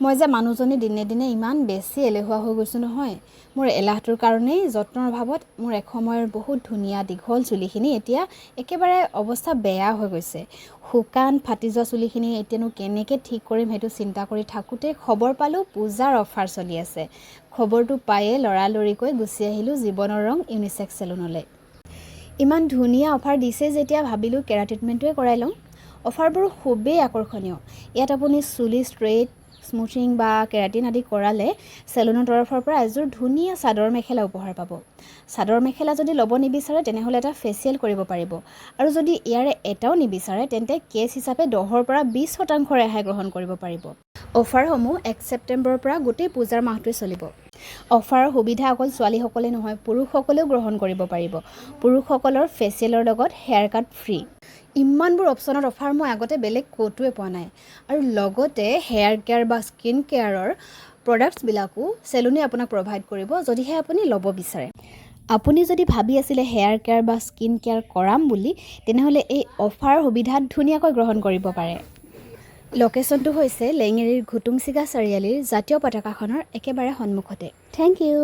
মই যে মানুহজনী দিনে দিনে ইমান বেছি এলেহুৱা হৈ গৈছোঁ নহয়। মোৰ এলাহটোৰ কাৰণেই যত্নৰ অভাৱত মোৰ এসময়ৰ বহুত ধুনীয়া দীঘল চুলিখিনি এতিয়া একেবাৰে অৱস্থা বেয়া হৈ গৈছে। শুকান ফাটি যোৱা চুলিখিনি এতিয়ানো কেনেকৈ ঠিক কৰিম সেইটো চিন্তা কৰি থাকোঁতে খবৰ পালোঁ পূজাৰ অফাৰ চলি আছে। খবৰটো পায়ে লৰালৰিকৈ গুচি আহিলোঁ জীৱনৰ ৰং ইউনিচেক্স চেলুনলৈ। ইমান ধুনীয়া অফাৰ দিছে যেতিয়া ভাবিলোঁ কেৰা ট্ৰিটমেণ্টটোৱে কৰাই লওঁ। অফাৰবোৰ খুবেই আকৰ্ষণীয়। ইয়াত আপুনি চুলি ষ্ট্ৰেইট, স্মুথিং বা কেৰাটিন আদি কৰালে চেলুনৰ তৰফৰ পৰা এযোৰ ধুনীয়া চাদৰ মেখেলা উপহাৰ পাব। চাদৰ মেখেলা যদি ল'ব নিবিচাৰে তেনেহ'লে এটা ফেচিয়েল কৰিব পাৰিব, আৰু যদি ইয়াৰে এটাও নিবিচাৰে তেন্তে কেছ হিচাপে 10ৰ পৰা 20% ৰেহাই গ্ৰহণ কৰিব পাৰিব। অফাৰসমূহ 1 ছেপ্টেম্বৰৰ পৰা গোটেই পূজাৰ মাহটোৱে চলিব। অফাৰৰ সুবিধা অকল ছোৱালীসকলে নহয়, পুৰুষসকলেও গ্ৰহণ কৰিব পাৰিব। পুৰুষসকলৰ ফেচিয়েলৰ লগত হেয়াৰ কাট ফ্ৰী। ইমানবোৰ অপশ্যনত অফাৰ মই আগতে বেলেগ ক'তোৱে পোৱা নাই। আৰু লগতে হেয়াৰ কেয়াৰ বা স্কিন কেয়াৰৰ প্ৰডাক্টছবিলাকো চেলুনে আপোনাক প্ৰভাইড কৰিব যদিহে আপুনি ল'ব বিচাৰে। আপুনি যদি ভাবি আছিলে হেয়াৰ কেয়াৰ বা স্কিন কেয়াৰ কৰাম বুলি, তেনেহ'লে এই অফাৰ সুবিধাত ধুনীয়াকৈ গ্ৰহণ কৰিব পাৰে। লোকেশ্যনটো হৈছে লেঙেৰীৰ ঘুটুংচিগা চাৰিআলিৰ জাতীয় পতাকাখনৰ একেবাৰে সন্মুখতে। Thank U.